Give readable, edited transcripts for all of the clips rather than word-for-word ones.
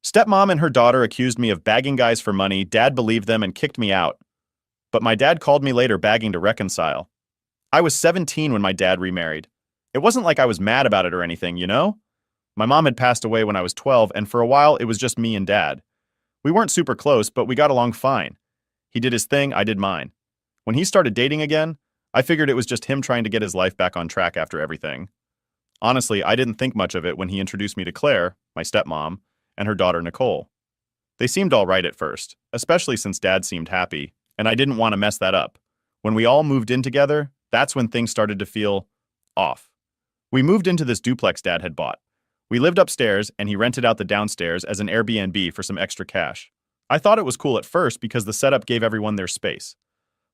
Stepmom and her daughter accused me of bagging guys for money. Dad believed them and kicked me out. But my dad called me later begging to reconcile. I was 17 when my dad remarried. It wasn't like I was mad about it or anything, you know? My mom had passed away when I was 12, and for a while it was just me and dad. We weren't super close, but we got along fine. He did his thing, I did mine. When he started dating again, I figured it was just him trying to get his life back on track after everything. Honestly, I didn't think much of it when he introduced me to Claire, my stepmom, and her daughter Nicole. They seemed all right at first, especially since Dad seemed happy, and I didn't want to mess that up. When we all moved in together, that's when things started to feel off. We moved into this duplex Dad had bought. We lived upstairs, and he rented out the downstairs as an Airbnb for some extra cash. I thought it was cool at first because the setup gave everyone their space.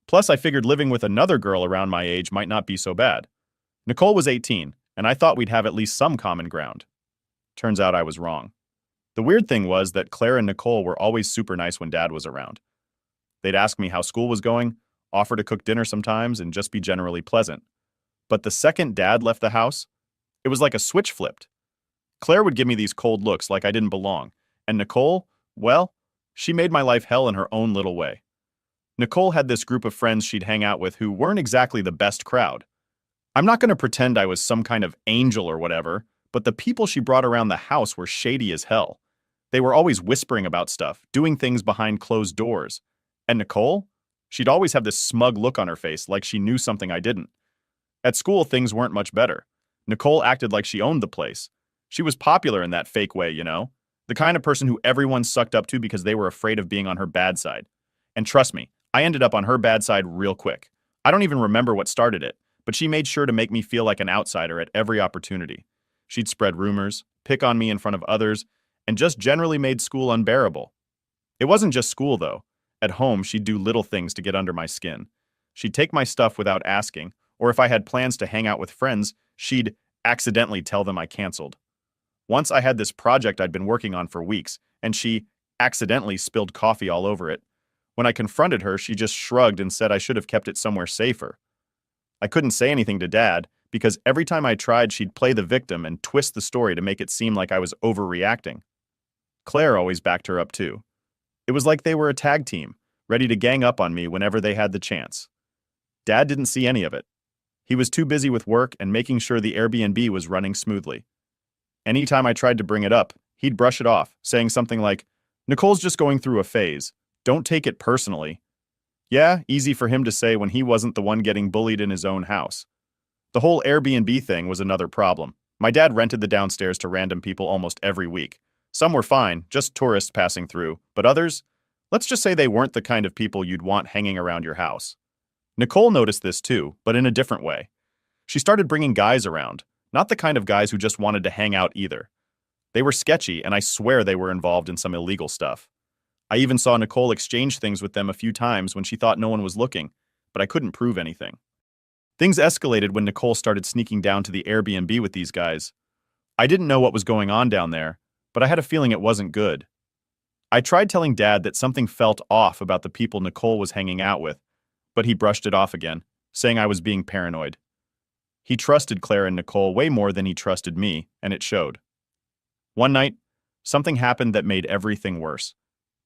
Plus, I figured living with another girl around my age might not be so bad. Nicole was 18, and I thought we'd have at least some common ground. Turns out I was wrong. The weird thing was that Claire and Nicole were always super nice when Dad was around. They'd ask me how school was going, offer to cook dinner sometimes, and just be generally pleasant. But the second Dad left the house, it was like a switch flipped. Claire would give me these cold looks like I didn't belong, and Nicole, well, she made my life hell in her own little way. Nicole had this group of friends she'd hang out with who weren't exactly the best crowd. I'm not going to pretend I was some kind of angel or whatever, but the people she brought around the house were shady as hell. They were always whispering about stuff, doing things behind closed doors. And Nicole? She'd always have this smug look on her face like she knew something I didn't. At school, things weren't much better. Nicole acted like she owned the place. She was popular in that fake way, you know? The kind of person who everyone sucked up to because they were afraid of being on her bad side. And trust me, I ended up on her bad side real quick. I don't even remember what started it, but she made sure to make me feel like an outsider at every opportunity. She'd spread rumors, pick on me in front of others, and just generally made school unbearable. It wasn't just school, though. At home, she'd do little things to get under my skin. She'd take my stuff without asking, or if I had plans to hang out with friends, she'd accidentally tell them I canceled. Once I had this project I'd been working on for weeks, and she accidentally spilled coffee all over it. When I confronted her, she just shrugged and said I should have kept it somewhere safer. I couldn't say anything to Dad, because every time I tried, she'd play the victim and twist the story to make it seem like I was overreacting. Claire always backed her up too. It was like they were a tag team, ready to gang up on me whenever they had the chance. Dad didn't see any of it. He was too busy with work and making sure the Airbnb was running smoothly. Anytime I tried to bring it up, he'd brush it off, saying something like, "Nicole's just going through a phase. Don't take it personally." Yeah, easy for him to say when he wasn't the one getting bullied in his own house. The whole Airbnb thing was another problem. My dad rented the downstairs to random people almost every week. Some were fine, just tourists passing through, but others, let's just say they weren't the kind of people you'd want hanging around your house. Nicole noticed this too, but in a different way. She started bringing guys around, not the kind of guys who just wanted to hang out either. They were sketchy, and I swear they were involved in some illegal stuff. I even saw Nicole exchange things with them a few times when she thought no one was looking, but I couldn't prove anything. Things escalated when Nicole started sneaking down to the Airbnb with these guys. I didn't know what was going on down there, but I had a feeling it wasn't good. I tried telling Dad that something felt off about the people Nicole was hanging out with, but he brushed it off again, saying I was being paranoid. He trusted Claire and Nicole way more than he trusted me, and it showed. One night, something happened that made everything worse.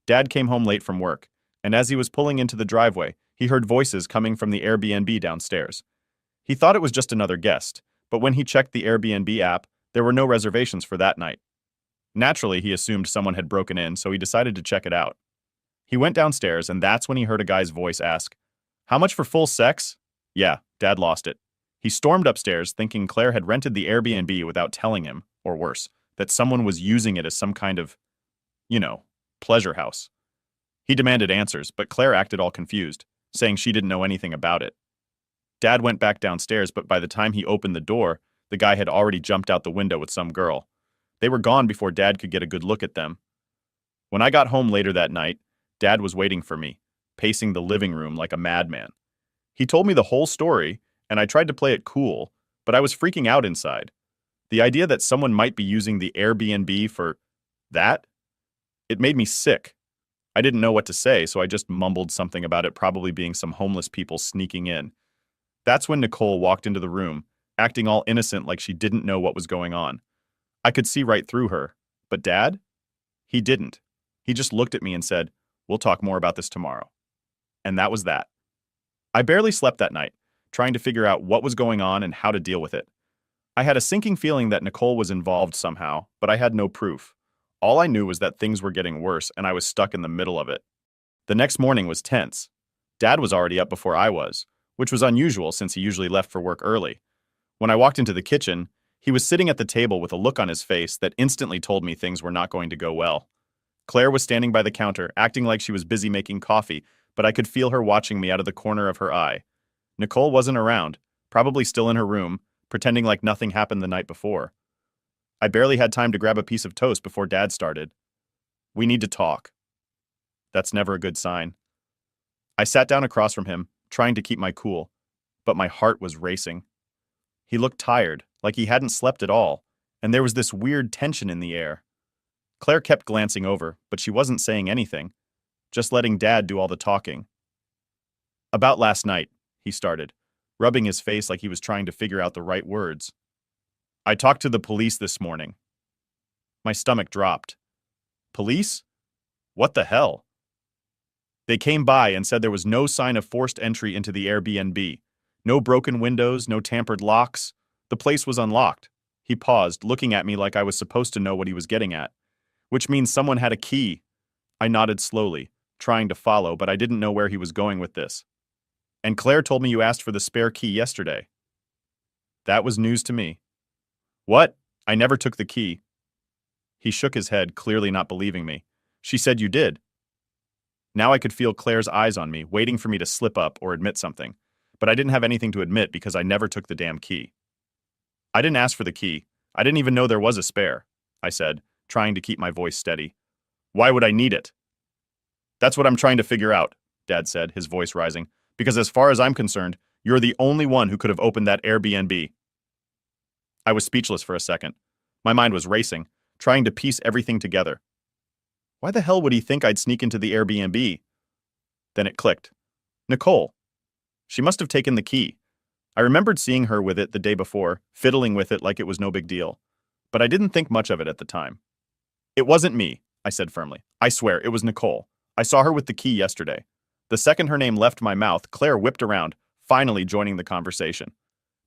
Dad came home late from work, and as he was pulling into the driveway, he heard voices coming from the Airbnb downstairs. He thought it was just another guest, but when he checked the Airbnb app, there were no reservations for that night. Naturally, he assumed someone had broken in, so he decided to check it out. He went downstairs, and that's when he heard a guy's voice ask, "How much for full sex?" Yeah, Dad lost it. He stormed upstairs, thinking Claire had rented the Airbnb without telling him, or worse, that someone was using it as some kind of, pleasure house. He demanded answers, but Claire acted all confused, saying she didn't know anything about it. Dad went back downstairs, but by the time he opened the door, the guy had already jumped out the window with some girl. They were gone before Dad could get a good look at them. When I got home later that night, Dad was waiting for me, pacing the living room like a madman. He told me the whole story, and I tried to play it cool, but I was freaking out inside. The idea that someone might be using the Airbnb for that? It made me sick. I didn't know what to say, so I just mumbled something about it probably being some homeless people sneaking in. That's when Nicole walked into the room, acting all innocent like she didn't know what was going on. I could see right through her. But Dad? He didn't. He just looked at me and said, "We'll talk more about this tomorrow." And that was that. I barely slept that night, trying to figure out what was going on and how to deal with it. I had a sinking feeling that Nicole was involved somehow, but I had no proof. All I knew was that things were getting worse and I was stuck in the middle of it. The next morning was tense. Dad was already up before I was, which was unusual since he usually left for work early. When I walked into the kitchen, he was sitting at the table with a look on his face that instantly told me things were not going to go well. Claire was standing by the counter, acting like she was busy making coffee, but I could feel her watching me out of the corner of her eye. Nicole wasn't around, probably still in her room, pretending like nothing happened the night before. I barely had time to grab a piece of toast before Dad started. "We need to talk." That's never a good sign. I sat down across from him, trying to keep my cool, but my heart was racing. He looked tired, like he hadn't slept at all, and there was this weird tension in the air. Claire kept glancing over, but she wasn't saying anything, just letting Dad do all the talking. "About last night," he started, rubbing his face like he was trying to figure out the right words. "I talked to the police this morning." My stomach dropped. "Police? What the hell?" "They came by and said there was no sign of forced entry into the Airbnb. No broken windows, no tampered locks. The place was unlocked." He paused, looking at me like I was supposed to know what he was getting at. "Which means someone had a key." I nodded slowly, trying to follow, but I didn't know where he was going with this. "And Claire told me you asked for the spare key yesterday." That was news to me. "What? I never took the key." He shook his head, clearly not believing me. "She said you did." Now I could feel Claire's eyes on me, waiting for me to slip up or admit something. But I didn't have anything to admit because I never took the damn key. "I didn't ask for the key. I didn't even know there was a spare," I said, trying to keep my voice steady. "Why would I need it?" "That's what I'm trying to figure out," Dad said, his voice rising. "Because as far as I'm concerned, you're the only one who could have opened that Airbnb." I was speechless for a second. My mind was racing, trying to piece everything together. Why the hell would he think I'd sneak into the Airbnb? Then it clicked. Nicole. She must have taken the key. I remembered seeing her with it the day before, fiddling with it like it was no big deal. But I didn't think much of it at the time. "It wasn't me," I said firmly. "I swear, it was Nicole. I saw her with the key yesterday." The second her name left my mouth, Claire whipped around, finally joining the conversation.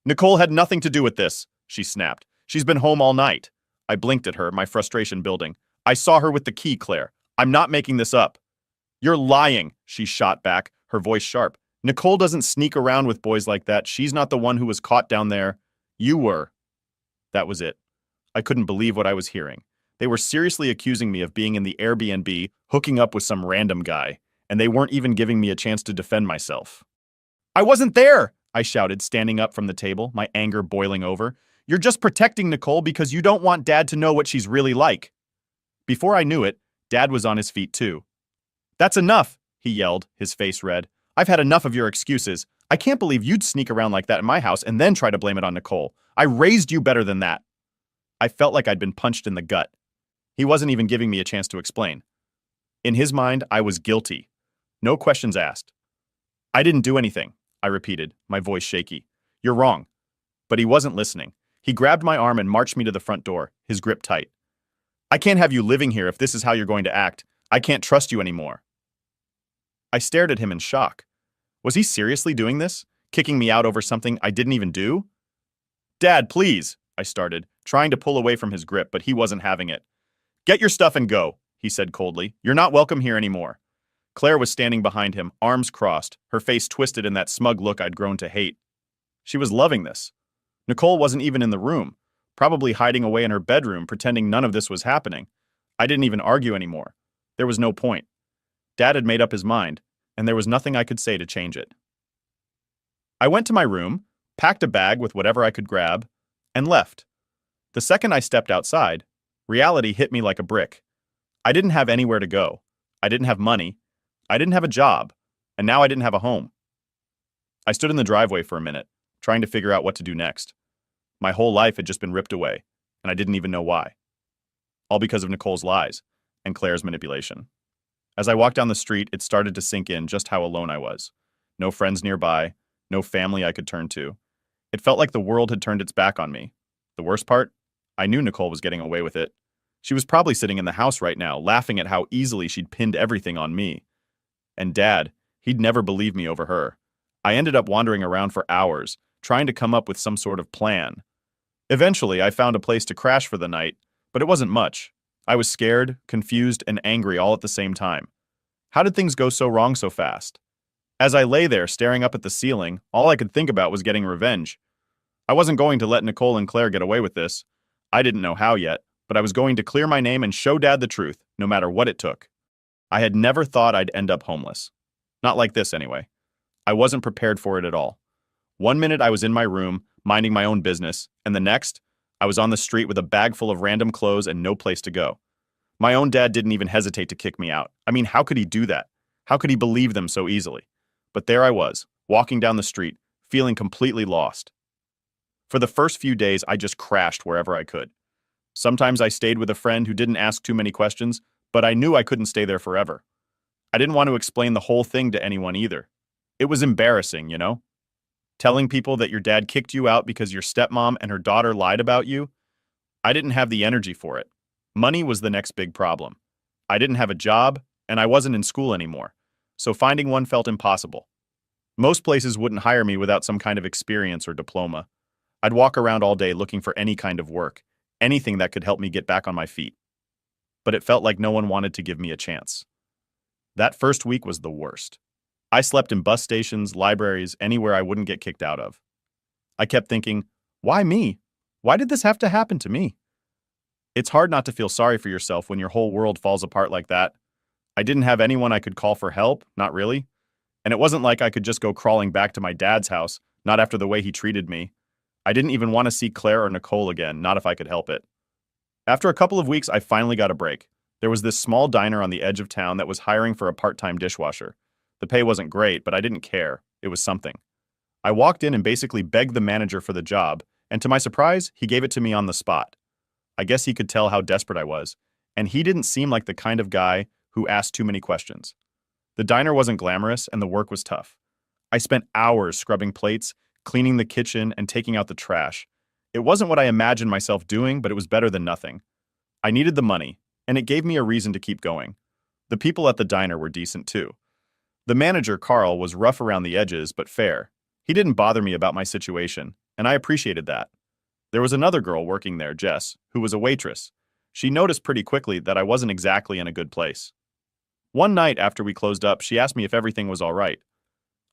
"Nicole had nothing to do with this," she snapped. "She's been home all night." I blinked at her, my frustration building. "I saw her with the key, Claire. I'm not making this up." "You're lying," she shot back, her voice sharp. "Nicole doesn't sneak around with boys like that. She's not the one who was caught down there. You were." That was it. I couldn't believe what I was hearing. They were seriously accusing me of being in the Airbnb, hooking up with some random guy, and they weren't even giving me a chance to defend myself. "I wasn't there!" I shouted, standing up from the table, my anger boiling over. "You're just protecting Nicole because you don't want Dad to know what she's really like." Before I knew it, Dad was on his feet too. "That's enough," he yelled, his face red. "I've had enough of your excuses. I can't believe you'd sneak around like that in my house and then try to blame it on Nicole. I raised you better than that." I felt like I'd been punched in the gut. He wasn't even giving me a chance to explain. In his mind, I was guilty. No questions asked. "I didn't do anything," I repeated, my voice shaky. "You're wrong." But he wasn't listening. He grabbed my arm and marched me to the front door, his grip tight. "I can't have you living here if this is how you're going to act. I can't trust you anymore." I stared at him in shock. Was he seriously doing this? Kicking me out over something I didn't even do? "Dad, please," I started, trying to pull away from his grip, but he wasn't having it. "Get your stuff and go," he said coldly. "You're not welcome here anymore." Claire was standing behind him, arms crossed, her face twisted in that smug look I'd grown to hate. She was loving this. Nicole wasn't even in the room, probably hiding away in her bedroom, pretending none of this was happening. I didn't even argue anymore. There was no point. Dad had made up his mind, and there was nothing I could say to change it. I went to my room, packed a bag with whatever I could grab, and left. The second I stepped outside, reality hit me like a brick. I didn't have anywhere to go. I didn't have money. I didn't have a job. And now I didn't have a home. I stood in the driveway for a minute, trying to figure out what to do next. My whole life had just been ripped away, and I didn't even know why. All because of Nicole's lies and Claire's manipulation. As I walked down the street, it started to sink in just how alone I was. No friends nearby, no family I could turn to. It felt like the world had turned its back on me. The worst part? I knew Nicole was getting away with it. She was probably sitting in the house right now, laughing at how easily she'd pinned everything on me. And Dad, he'd never believe me over her. I ended up wandering around for hours, trying to come up with some sort of plan. Eventually, I found a place to crash for the night, but it wasn't much. I was scared, confused, and angry all at the same time. How did things go so wrong so fast? As I lay there staring up at the ceiling, all I could think about was getting revenge. I wasn't going to let Nicole and Claire get away with this. I didn't know how yet, but I was going to clear my name and show Dad the truth, no matter what it took. I had never thought I'd end up homeless. Not like this, anyway. I wasn't prepared for it at all. One minute I was in my room, minding my own business, and the next, I was on the street with a bag full of random clothes and no place to go. My own dad didn't even hesitate to kick me out. I mean, how could he do that? How could he believe them so easily? But there I was, walking down the street, feeling completely lost. For the first few days, I just crashed wherever I could. Sometimes I stayed with a friend who didn't ask too many questions, but I knew I couldn't stay there forever. I didn't want to explain the whole thing to anyone either. It was embarrassing, you know? Telling people that your dad kicked you out because your stepmom and her daughter lied about you? I didn't have the energy for it. Money was the next big problem. I didn't have a job, and I wasn't in school anymore, so finding one felt impossible. Most places wouldn't hire me without some kind of experience or diploma. I'd walk around all day looking for any kind of work, anything that could help me get back on my feet. But it felt like no one wanted to give me a chance. That first week was the worst. I slept in bus stations, libraries, anywhere I wouldn't get kicked out of. I kept thinking, why me? Why did this have to happen to me? It's hard not to feel sorry for yourself when your whole world falls apart like that. I didn't have anyone I could call for help, not really. And it wasn't like I could just go crawling back to my dad's house, not after the way he treated me. I didn't even want to see Claire or Nicole again, not if I could help it. After a couple of weeks, I finally got a break. There was this small diner on the edge of town that was hiring for a part-time dishwasher. The pay wasn't great, but I didn't care. It was something. I walked in and basically begged the manager for the job, and to my surprise, he gave it to me on the spot. I guess he could tell how desperate I was, and he didn't seem like the kind of guy who asked too many questions. The diner wasn't glamorous, and the work was tough. I spent hours scrubbing plates, cleaning the kitchen, and taking out the trash. It wasn't what I imagined myself doing, but it was better than nothing. I needed the money, and it gave me a reason to keep going. The people at the diner were decent too. The manager, Carl, was rough around the edges, but fair. He didn't bother me about my situation, and I appreciated that. There was another girl working there, Jess, who was a waitress. She noticed pretty quickly that I wasn't exactly in a good place. One night after we closed up, she asked me if everything was all right.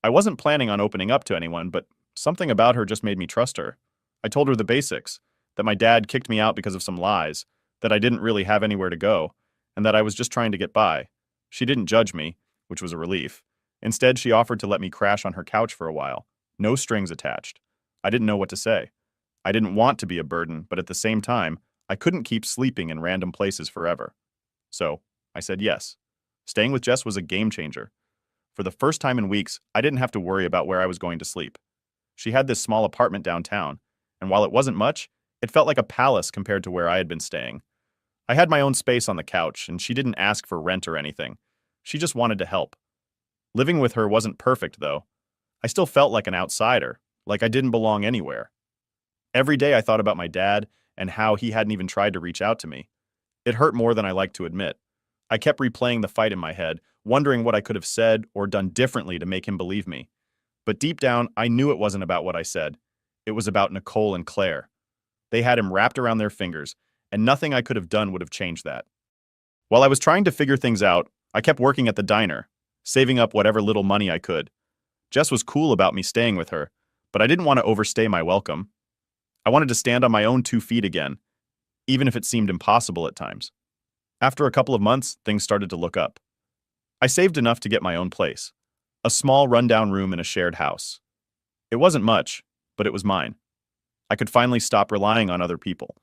I wasn't planning on opening up to anyone, but something about her just made me trust her. I told her the basics, that my dad kicked me out because of some lies, that I didn't really have anywhere to go, and that I was just trying to get by. She didn't judge me, which was a relief. Instead, she offered to let me crash on her couch for a while. No strings attached. I didn't know what to say. I didn't want to be a burden, but at the same time, I couldn't keep sleeping in random places forever. So, I said yes. Staying with Jess was a game changer. For the first time in weeks, I didn't have to worry about where I was going to sleep. She had this small apartment downtown, and while it wasn't much, it felt like a palace compared to where I had been staying. I had my own space on the couch, and she didn't ask for rent or anything. She just wanted to help. Living with her wasn't perfect, though. I still felt like an outsider, like I didn't belong anywhere. Every day I thought about my dad and how he hadn't even tried to reach out to me. It hurt more than I like to admit. I kept replaying the fight in my head, wondering what I could have said or done differently to make him believe me. But deep down, I knew it wasn't about what I said. It was about Nicole and Claire. They had him wrapped around their fingers, and nothing I could have done would have changed that. While I was trying to figure things out, I kept working at the diner, saving up whatever little money I could. Jess was cool about me staying with her, but I didn't want to overstay my welcome. I wanted to stand on my own 2 feet again, even if it seemed impossible at times. After a couple of months, things started to look up. I saved enough to get my own place, a small rundown room in a shared house. It wasn't much, but it was mine. I could finally stop relying on other people.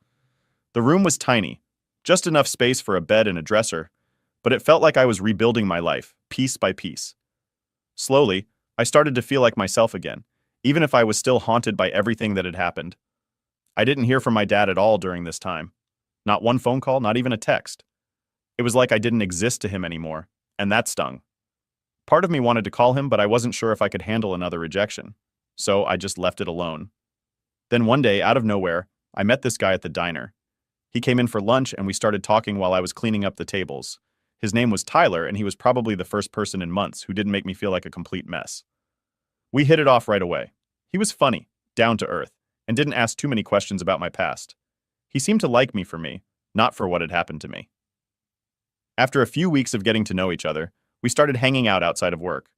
The room was tiny, just enough space for a bed and a dresser, but it felt like I was rebuilding my life, piece by piece. Slowly, I started to feel like myself again, even if I was still haunted by everything that had happened. I didn't hear from my dad at all during this time. Not one phone call, not even a text. It was like I didn't exist to him anymore, and that stung. Part of me wanted to call him, but I wasn't sure if I could handle another rejection, so I just left it alone. Then one day, out of nowhere, I met this guy at the diner. He came in for lunch and we started talking while I was cleaning up the tables. His name was Tyler, and he was probably the first person in months who didn't make me feel like a complete mess. We hit it off right away. He was funny, down to earth, and didn't ask too many questions about my past. He seemed to like me for me, not for what had happened to me. After a few weeks of getting to know each other, we started hanging out outside of work.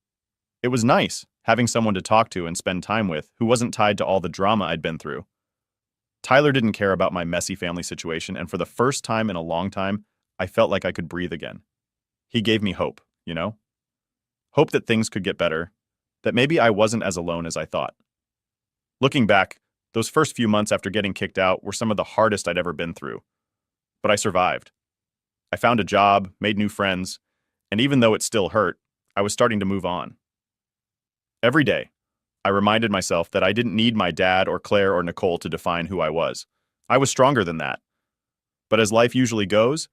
It was nice, having someone to talk to and spend time with who wasn't tied to all the drama I'd been through. Tyler didn't care about my messy family situation, and for the first time in a long time, I felt like I could breathe again. He gave me hope, you know? Hope that things could get better, that maybe I wasn't as alone as I thought. Looking back, those first few months after getting kicked out were some of the hardest I'd ever been through. But I survived. I found a job, made new friends, and even though it still hurt, I was starting to move on. Every day, I reminded myself that I didn't need my dad or Claire or Nicole to define who I was. I was stronger than that. But as life usually goes,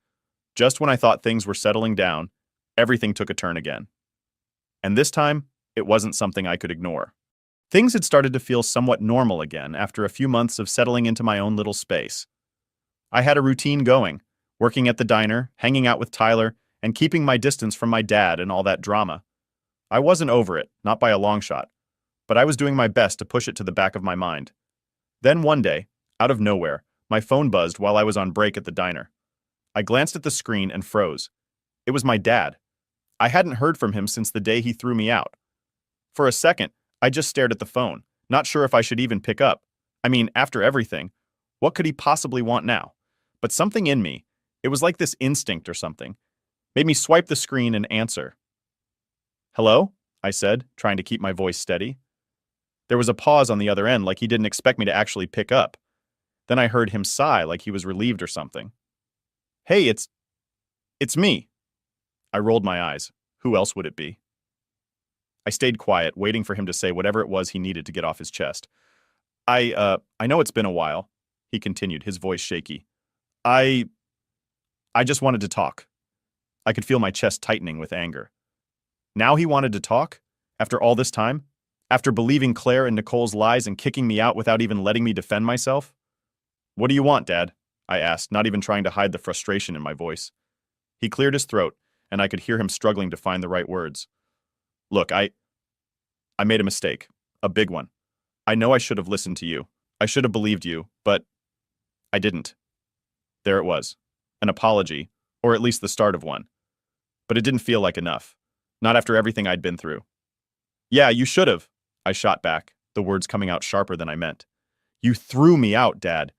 just when I thought things were settling down, everything took a turn again. And this time, it wasn't something I could ignore. Things had started to feel somewhat normal again after a few months of settling into my own little space. I had a routine going, working at the diner, hanging out with Tyler, and keeping my distance from my dad and all that drama. I wasn't over it, not by a long shot, but I was doing my best to push it to the back of my mind. Then one day, out of nowhere, my phone buzzed while I was on break at the diner. I glanced at the screen and froze. It was my dad. I hadn't heard from him since the day he threw me out. For a second, I just stared at the phone, not sure if I should even pick up. I mean, after everything, what could he possibly want now? But something in me, it was like this instinct or something, made me swipe the screen and answer. "Hello?" I said, trying to keep my voice steady. There was a pause on the other end, like he didn't expect me to actually pick up. Then I heard him sigh, like he was relieved or something. "Hey, it's me." I rolled my eyes. Who else would it be? I stayed quiet, waiting for him to say whatever it was he needed to get off his chest. I know it's been a while," he continued, his voice shaky. I just wanted to talk." I could feel my chest tightening with anger. Now he wanted to talk? After all this time? After believing Claire and Nicole's lies and kicking me out without even letting me defend myself? "What do you want, Dad?" I asked, not even trying to hide the frustration in my voice. He cleared his throat, and I could hear him struggling to find the right words. "Look, I made a mistake. A big one. I know I should have listened to you. I should have believed you, but I didn't." There it was. An apology, or at least the start of one. But it didn't feel like enough. Not after everything I'd been through. "Yeah, you should have," I shot back, the words coming out sharper than I meant. "You threw me out, Dad.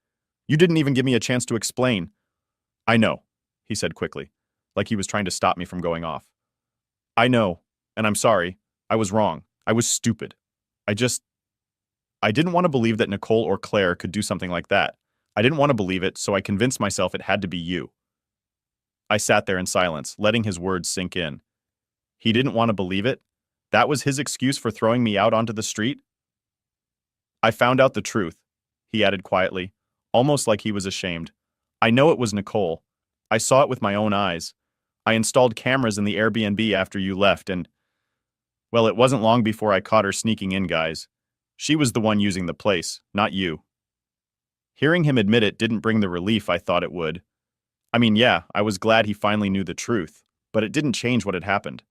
You didn't even give me a chance to explain." "I know," he said quickly, like he was trying to stop me from going off. "I know, and I'm sorry. I was wrong. I was stupid. I didn't want to believe that Nicole or Claire could do something like that. I didn't want to believe it, so I convinced myself it had to be you." I sat there in silence, letting his words sink in. He didn't want to believe it? That was his excuse for throwing me out onto the street? "I found out the truth," he added quietly, almost like he was ashamed. "I know it was Nicole. I saw it with my own eyes. I installed cameras in the Airbnb after you left, and well, it wasn't long before I caught her sneaking in, guys. She was the one using the place, not you." Hearing him admit it didn't bring the relief I thought it would. I mean, yeah, I was glad he finally knew the truth, but it didn't change what had happened.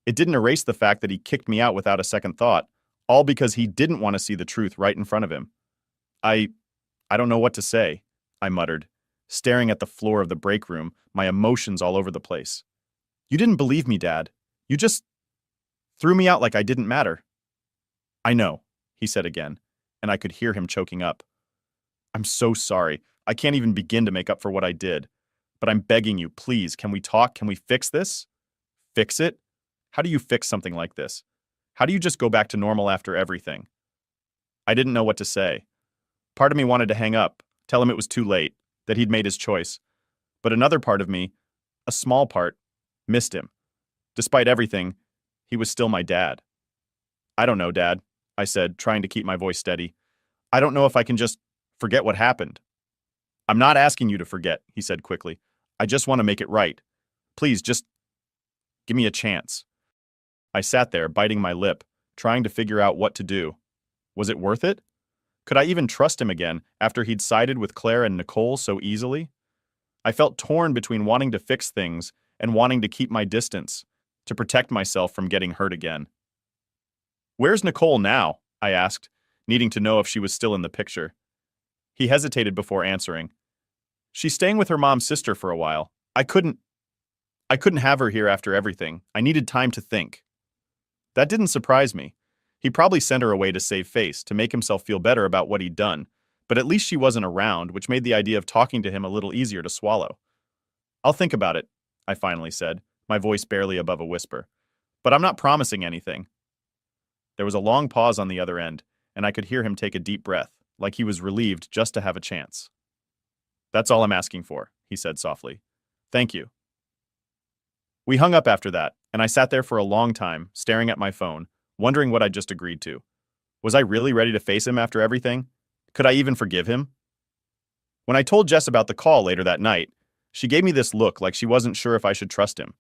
It didn't erase the fact that he kicked me out without a second thought, all because he didn't want to see the truth right in front of him. I don't know what to say," I muttered, staring at the floor of the break room, my emotions all over the place. "You didn't believe me, Dad. You just threw me out like I didn't matter." "I know," he said again, and I could hear him choking up. "I'm so sorry. I can't even begin to make up for what I did. But I'm begging you, please, can we talk? Can we fix this?" "Fix it? How do you fix something like this? How do you just go back to normal after everything?" I didn't know what to say. Part of me wanted to hang up, tell him it was too late, that he'd made his choice. But another part of me, a small part, missed him. Despite everything, he was still my dad. "I don't know, Dad," I said, trying to keep my voice steady. "I don't know if I can just forget what happened." "I'm not asking you to forget," he said quickly. "I just want to make it right. Please, just give me a chance." I sat there, biting my lip, trying to figure out what to do. Was it worth it? Could I even trust him again after he'd sided with Claire and Nicole so easily? I felt torn between wanting to fix things and wanting to keep my distance, to protect myself from getting hurt again. "Where's Nicole now?" I asked, needing to know if she was still in the picture. He hesitated before answering. "She's staying with her mom's sister for a while. I couldn't have her here after everything. I needed time to think." That didn't surprise me. He probably sent her away to save face, to make himself feel better about what he'd done, but at least she wasn't around, which made the idea of talking to him a little easier to swallow. "I'll think about it," I finally said, my voice barely above a whisper. "But I'm not promising anything." There was a long pause on the other end, and I could hear him take a deep breath, like he was relieved just to have a chance. "That's all I'm asking for," he said softly. "Thank you." We hung up after that, and I sat there for a long time, staring at my phone, wondering what I'd just agreed to. Was I really ready to face him after everything? Could I even forgive him? When I told Jess about the call later that night, she gave me this look like she wasn't sure if I should trust him.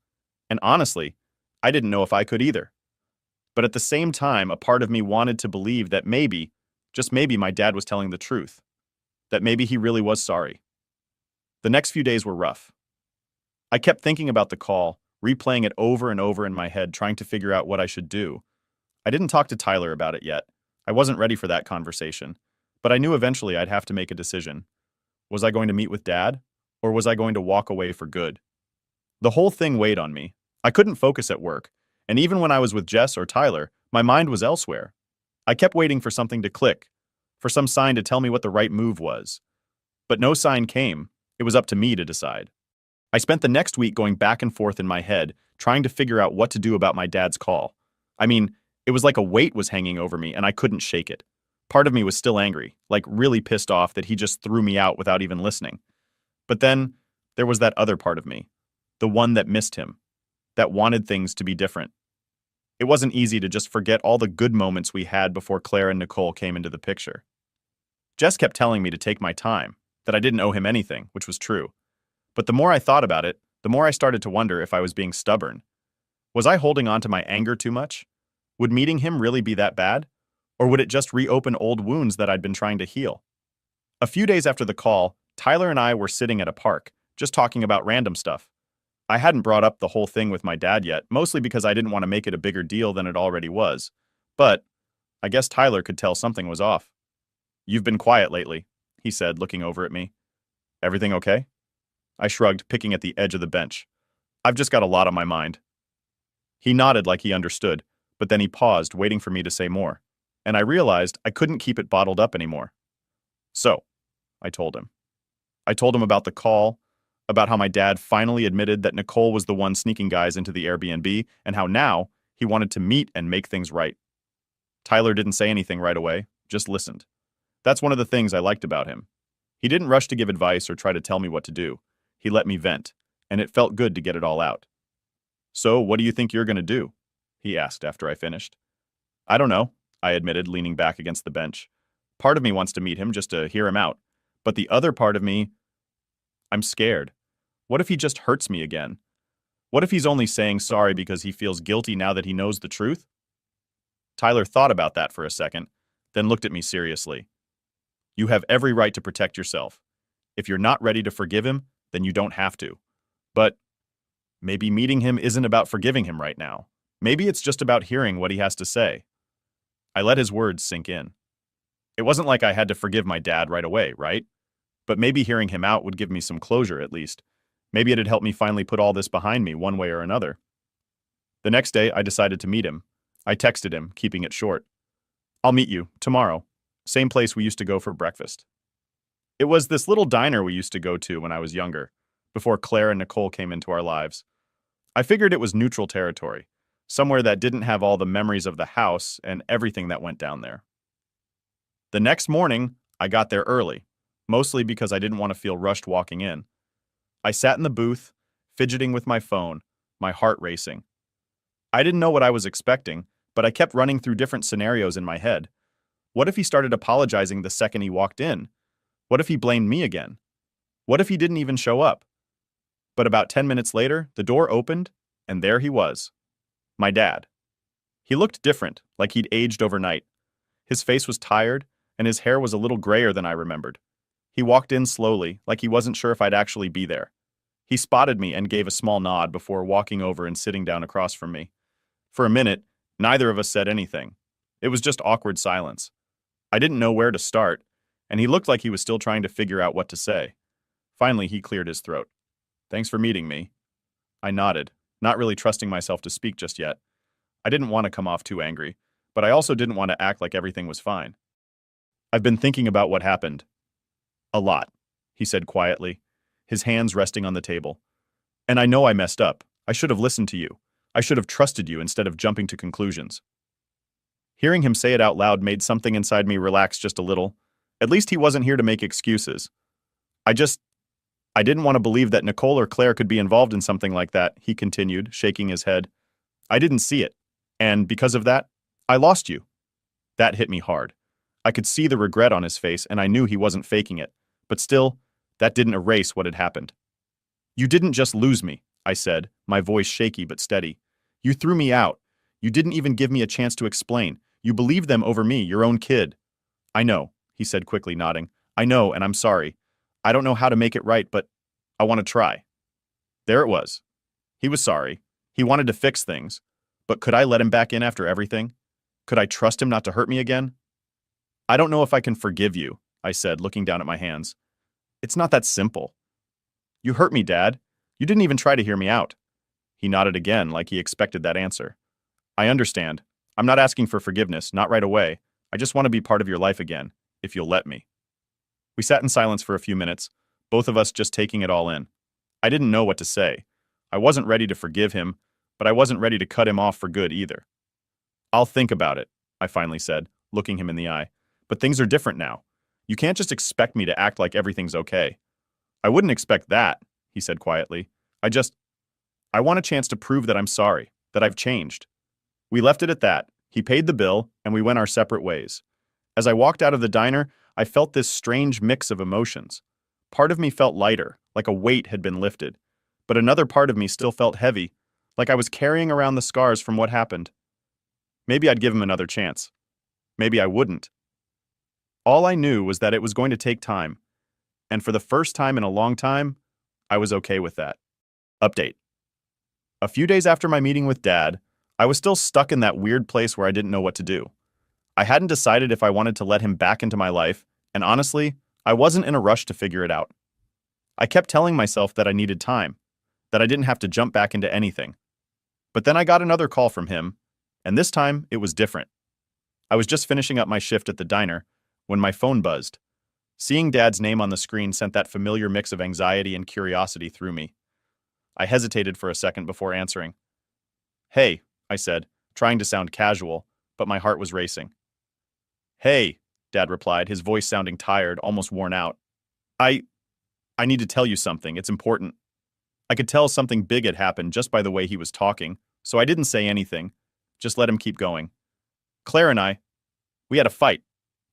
And honestly, I didn't know if I could either. But at the same time, a part of me wanted to believe that maybe, just maybe, my dad was telling the truth. That maybe he really was sorry. The next few days were rough. I kept thinking about the call, replaying it over and over in my head, trying to figure out what I should do. I didn't talk to Tyler about it yet. I wasn't ready for that conversation. But I knew eventually I'd have to make a decision. Was I going to meet with Dad? Or was I going to walk away for good? The whole thing weighed on me. I couldn't focus at work, and even when I was with Jess or Tyler, my mind was elsewhere. I kept waiting for something to click, for some sign to tell me what the right move was. But no sign came. It was up to me to decide. I spent the next week going back and forth in my head, trying to figure out what to do about my dad's call. I mean, it was like a weight was hanging over me and I couldn't shake it. Part of me was still angry, like really pissed off that he just threw me out without even listening. But then there was that other part of me, the one that missed him, that wanted things to be different. It wasn't easy to just forget all the good moments we had before Claire and Nicole came into the picture. Jess kept telling me to take my time, that I didn't owe him anything, which was true. But the more I thought about it, the more I started to wonder if I was being stubborn. Was I holding on to my anger too much? Would meeting him really be that bad? Or would it just reopen old wounds that I'd been trying to heal? A few days after the call, Tyler and I were sitting at a park, just talking about random stuff. I hadn't brought up the whole thing with my dad yet, mostly because I didn't want to make it a bigger deal than it already was. But I guess Tyler could tell something was off. "You've been quiet lately," he said, looking over at me. "Everything okay?" I shrugged, picking at the edge of the bench. "I've just got a lot on my mind." He nodded like he understood, but then he paused, waiting for me to say more. And I realized I couldn't keep it bottled up anymore. "So," I told him. I told him about the call, about how my dad finally admitted that Nicole was the one sneaking guys into the Airbnb, and how now he wanted to meet and make things right. Tyler didn't say anything right away, just listened. That's one of the things I liked about him. He didn't rush to give advice or try to tell me what to do. He let me vent, and it felt good to get it all out. "So, what do you think you're going to do?" he asked after I finished. "I don't know," I admitted, leaning back against the bench. Part of me wants to meet him just to hear him out, but the other part of me, I'm scared. What if he just hurts me again? What if he's only saying sorry because he feels guilty now that he knows the truth? Tyler thought about that for a second, then looked at me seriously. "You have every right to protect yourself. If you're not ready to forgive him, then you don't have to. But maybe meeting him isn't about forgiving him right now. Maybe it's just about hearing what he has to say." I let his words sink in. It wasn't like I had to forgive my dad right away, right? But maybe hearing him out would give me some closure at least. Maybe it'd help me finally put all this behind me one way or another. The next day, I decided to meet him. I texted him, keeping it short. "I'll meet you, tomorrow. Same place we used to go for breakfast." It was this little diner we used to go to when I was younger, before Claire and Nicole came into our lives. I figured it was neutral territory, somewhere that didn't have all the memories of the house and everything that went down there. The next morning, I got there early, mostly because I didn't want to feel rushed walking in. I sat in the booth, fidgeting with my phone, my heart racing. I didn't know what I was expecting, but I kept running through different scenarios in my head. What if he started apologizing the second he walked in? What if he blamed me again? What if he didn't even show up? But about 10 minutes later, the door opened, and there he was. My dad. He looked different, like he'd aged overnight. His face was tired, and his hair was a little grayer than I remembered. He walked in slowly, like he wasn't sure if I'd actually be there. He spotted me and gave a small nod before walking over and sitting down across from me. For a minute, neither of us said anything. It was just awkward silence. I didn't know where to start, and he looked like he was still trying to figure out what to say. Finally, he cleared his throat. "Thanks for meeting me." I nodded, not really trusting myself to speak just yet. I didn't want to come off too angry, but I also didn't want to act like everything was fine. "I've been thinking about what happened. A lot," he said quietly, his hands resting on the table. "And I know I messed up. I should have listened to you. I should have trusted you instead of jumping to conclusions." Hearing him say it out loud made something inside me relax just a little. At least he wasn't here to make excuses. I didn't want to believe that Nicole or Claire could be involved in something like that, he continued, shaking his head. "I didn't see it. And because of that, I lost you." That hit me hard. I could see the regret on his face, and I knew he wasn't faking it. But still, that didn't erase what had happened. "You didn't just lose me," I said, my voice shaky but steady. "You threw me out. You didn't even give me a chance to explain. You believed them over me, your own kid." "I know," he said quickly, nodding. "I know, and I'm sorry. I don't know how to make it right, but I want to try." There it was. He was sorry. He wanted to fix things. But could I let him back in after everything? Could I trust him not to hurt me again? "I don't know if I can forgive you," I said, looking down at my hands. "It's not that simple." "You hurt me, Dad. You didn't even try to hear me out." He nodded again, like he expected that answer. "I understand. I'm not asking for forgiveness, not right away. I just want to be part of your life again, if you'll let me." We sat in silence for a few minutes, both of us just taking it all in. I didn't know what to say. I wasn't ready to forgive him, but I wasn't ready to cut him off for good either. "I'll think about it," I finally said, looking him in the eye. "But things are different now. You can't just expect me to act like everything's okay." "I wouldn't expect that," he said quietly. I want a chance to prove that I'm sorry, that I've changed." We left it at that. He paid the bill, and we went our separate ways. As I walked out of the diner, I felt this strange mix of emotions. Part of me felt lighter, like a weight had been lifted, but another part of me still felt heavy, like I was carrying around the scars from what happened. Maybe I'd give him another chance. Maybe I wouldn't. All I knew was that it was going to take time, and for the first time in a long time, I was okay with that. Update. A few days after my meeting with Dad, I was still stuck in that weird place where I didn't know what to do. I hadn't decided if I wanted to let him back into my life, and honestly, I wasn't in a rush to figure it out. I kept telling myself that I needed time, that I didn't have to jump back into anything. But then I got another call from him, and this time it was different. I was just finishing up my shift at the diner when my phone buzzed. Seeing Dad's name on the screen sent that familiar mix of anxiety and curiosity through me. I hesitated for a second before answering. "Hey," I said, trying to sound casual, but my heart was racing. "Hey," Dad replied, his voice sounding tired, almost worn out. I need to tell you something. It's important." I could tell something big had happened just by the way he was talking, so I didn't say anything, just let him keep going. "Claire and we had a fight.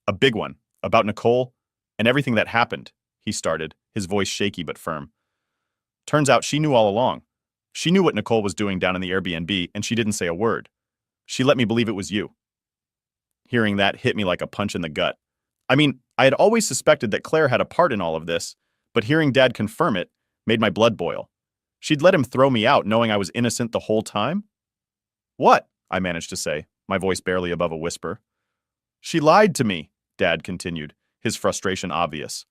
A big one. About Nicole and everything that happened," he started, his voice shaky but firm. "Turns out she knew all along. She knew what Nicole was doing down in the Airbnb, and she didn't say a word. She let me believe it was you." Hearing that hit me like a punch in the gut. I mean, I had always suspected that Claire had a part in all of this, but hearing Dad confirm it made my blood boil. She'd let him throw me out knowing I was innocent the whole time? "What?" I managed to say, my voice barely above a whisper. "She lied to me," Dad continued, his frustration obvious.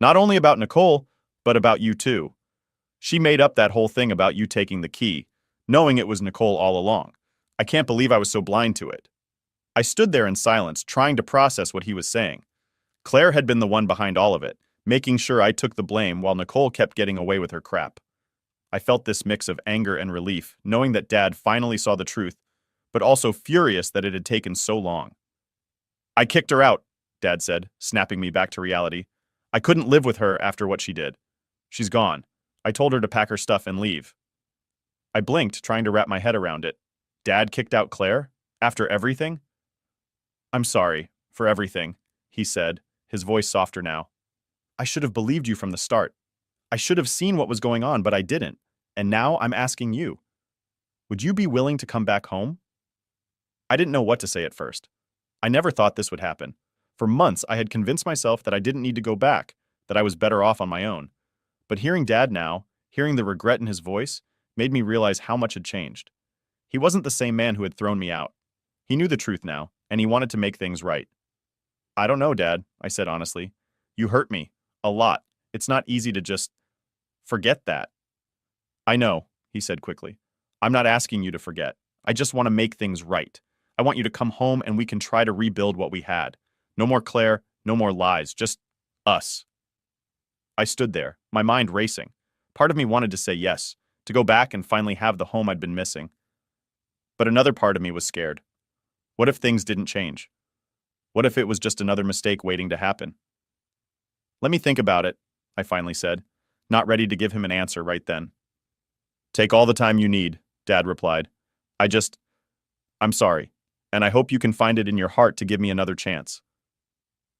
"Not only about Nicole, but about you too. She made up that whole thing about you taking the key, knowing it was Nicole all along. I can't believe I was so blind to it." I stood there in silence, trying to process what he was saying. Claire had been the one behind all of it, making sure I took the blame while Nicole kept getting away with her crap. I felt this mix of anger and relief, knowing that Dad finally saw the truth, but also furious that it had taken so long. "I kicked her out," Dad said, snapping me back to reality. "I couldn't live with her after what she did. She's gone. I told her to pack her stuff and leave." I blinked, trying to wrap my head around it. Dad kicked out Claire? After everything? "I'm sorry for everything," he said, his voice softer now. "I should have believed you from the start. I should have seen what was going on, but I didn't. And now I'm asking you. Would you be willing to come back home?" I didn't know what to say at first. I never thought this would happen. For months, I had convinced myself that I didn't need to go back, that I was better off on my own. But hearing Dad now, hearing the regret in his voice, made me realize how much had changed. He wasn't the same man who had thrown me out. He knew the truth now, and he wanted to make things right. I don't know, Dad, I said honestly. You hurt me. A lot. It's not easy to just forget that. I know, he said quickly. I'm not asking you to forget. I just want to make things right. I want you to come home and we can try to rebuild what we had. No more Claire, no more lies, just us. I stood there, my mind racing. Part of me wanted to say yes, to go back and finally have the home I'd been missing. But another part of me was scared. What if things didn't change? What if it was just another mistake waiting to happen? Let me think about it, I finally said, not ready to give him an answer right then. Take all the time you need, Dad replied. I'm sorry, and I hope you can find it in your heart to give me another chance.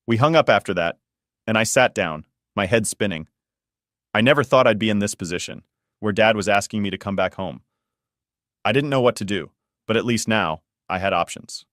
We hung up after that, and I sat down, my head spinning. I never thought I'd be in this position, where Dad was asking me to come back home. I didn't know what to do, but at least now, I had options.